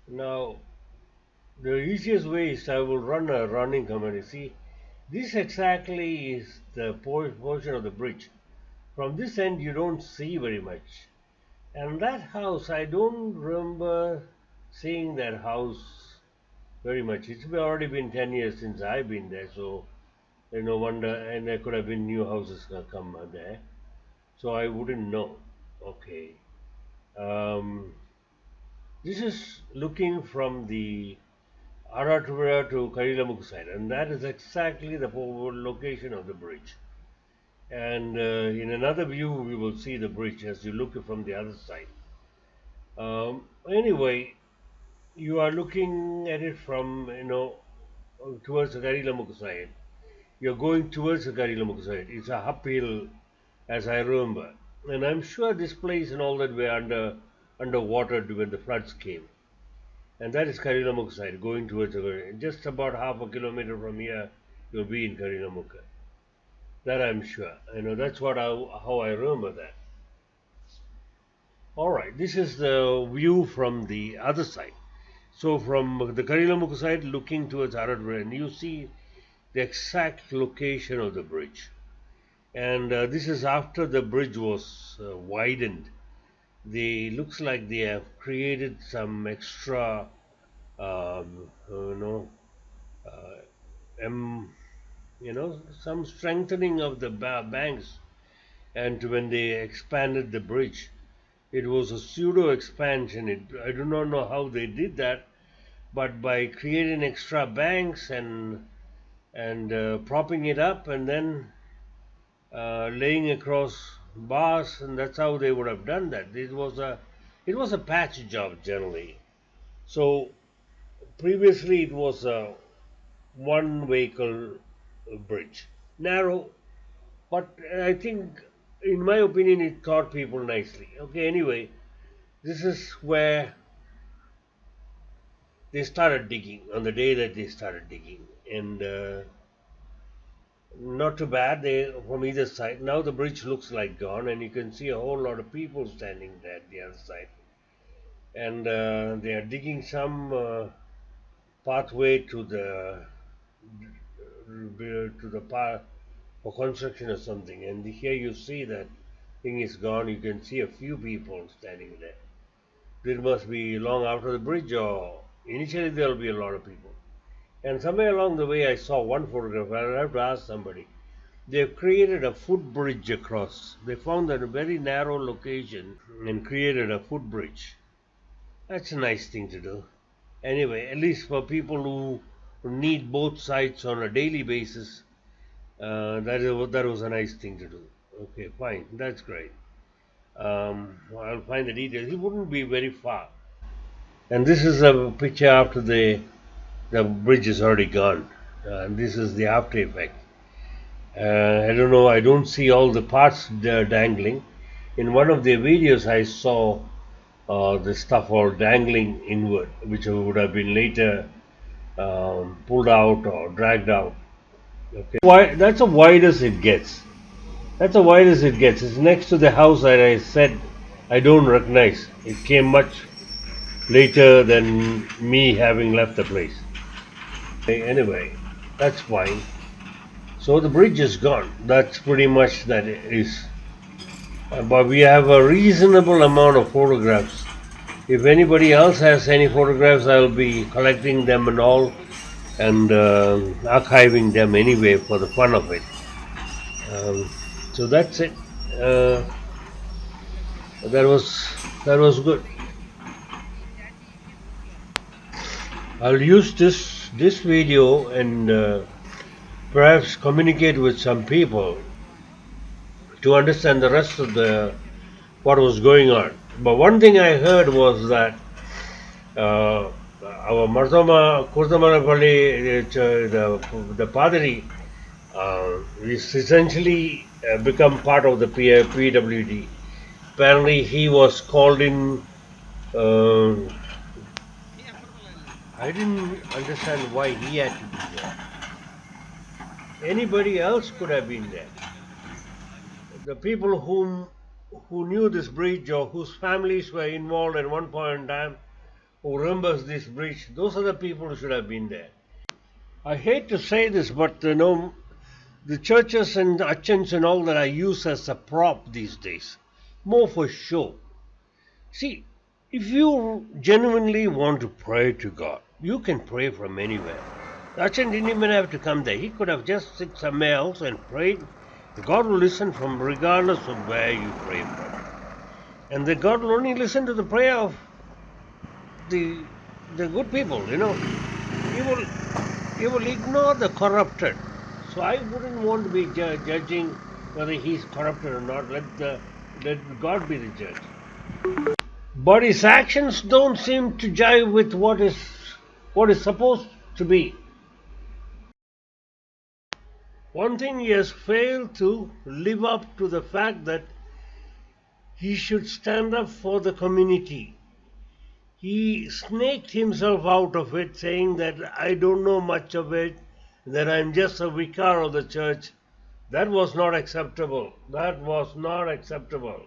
Now, the easiest way is I will run a running comment. See, this exactly is the portion of the bridge. From this end, you don't see very much. And that house, I don't remember seeing that house very much. It's already been 10 years since I've been there, so there's no wonder. And there could have been new houses come there, so I wouldn't know. Okay. Um, this is looking from the Arattupuzha to Kareelamukk side, and that is exactly the forward location of the bridge. And in another view, we will see the bridge as you look from the other side. Anyway, you are looking at it from towards the Kareelamukk side. You're going towards the Kareelamukk side. It's a uphill, as I remember, and I'm sure this place and all that were underwater when the floods came. And that is Kareelamukk side, going towards the just about half a kilometer from here, you'll be in Kareelamukk. That I'm sure. That's how I remember that. All right, this is the view from the other side. So from the Kareelamukk side, looking towards Arattupuzha, and you see the exact location of the bridge. And this is after the bridge was widened. They looks like they have created some extra, um, you know, um, some strengthening of the banks. And when they expanded the bridge, it was a pseudo expansion. I do not know how they did that, but by creating extra banks and propping it up and then laying across bars, and that's how they would have done that. It was a patch job generally. So previously it was a one vehicle bridge, narrow, but I think, in my opinion, it caught people nicely. Okay, anyway, this is where they started digging on the day that they started digging, and not too bad. They from either side. Now the bridge looks like gone, and you can see a whole lot of people standing there at the other side, and they are digging some pathway to the path for construction or something. And here you see that thing is gone. You can see a few people standing there. It must be long after the bridge, or initially there will be a lot of people. And somewhere along the way, I saw one photograph. I have to ask somebody. They've created a footbridge across. They found a very narrow location and created a footbridge. That's a nice thing to do. Anyway, at least for people who need both sides on a daily basis, that was a nice thing to do. Okay, fine. That's great. I'll find the details. It wouldn't be very far. And this is a picture after the bridge is already gone. This is the after effect. I don't know. I don't see all the parts dangling. In one of the videos, I saw the stuff all dangling inward, which would have been later pulled out or dragged out. Okay, that's the widest it gets. That's the widest it gets. It's next to the house that I said I don't recognize. It came much later than me having left the place. Anyway, that's fine. So the bridge is gone. That's pretty much that it is. But we have a reasonable amount of photographs. If anybody else has any photographs, I'll be collecting them and all, and archiving them anyway for the fun of it. So that's it. That was good. I'll use this video and perhaps communicate with some people to understand the rest of what was going on. But one thing I heard was that our Marthoma Kurtamanapalli, the Padri, is essentially become part of the PWD. Apparently, he was called in. I didn't understand why he had to be there. Anybody else could have been there. The people who knew this bridge or whose families were involved at one point in time who remembers this bridge, those are the people who should have been there. I hate to say this, but the churches and archons and all that are used as a prop these days, more for show. See, if you genuinely want to pray to God, you can pray from anywhere. The archon didn't even have to come there. He could have just sit somewhere else and prayed. God will listen from regardless of where you pray from. And the God will only listen to the prayer of the good people, He will ignore the corrupted. So I wouldn't want to be judging whether he's corrupted or not. Let God be the judge. But his actions don't seem to jive with what is supposed to be. One thing, he has failed to live up to the fact that he should stand up for the community. He snaked himself out of it, saying that I don't know much of it, that I'm just a vicar of the church. That was not acceptable. That was not acceptable.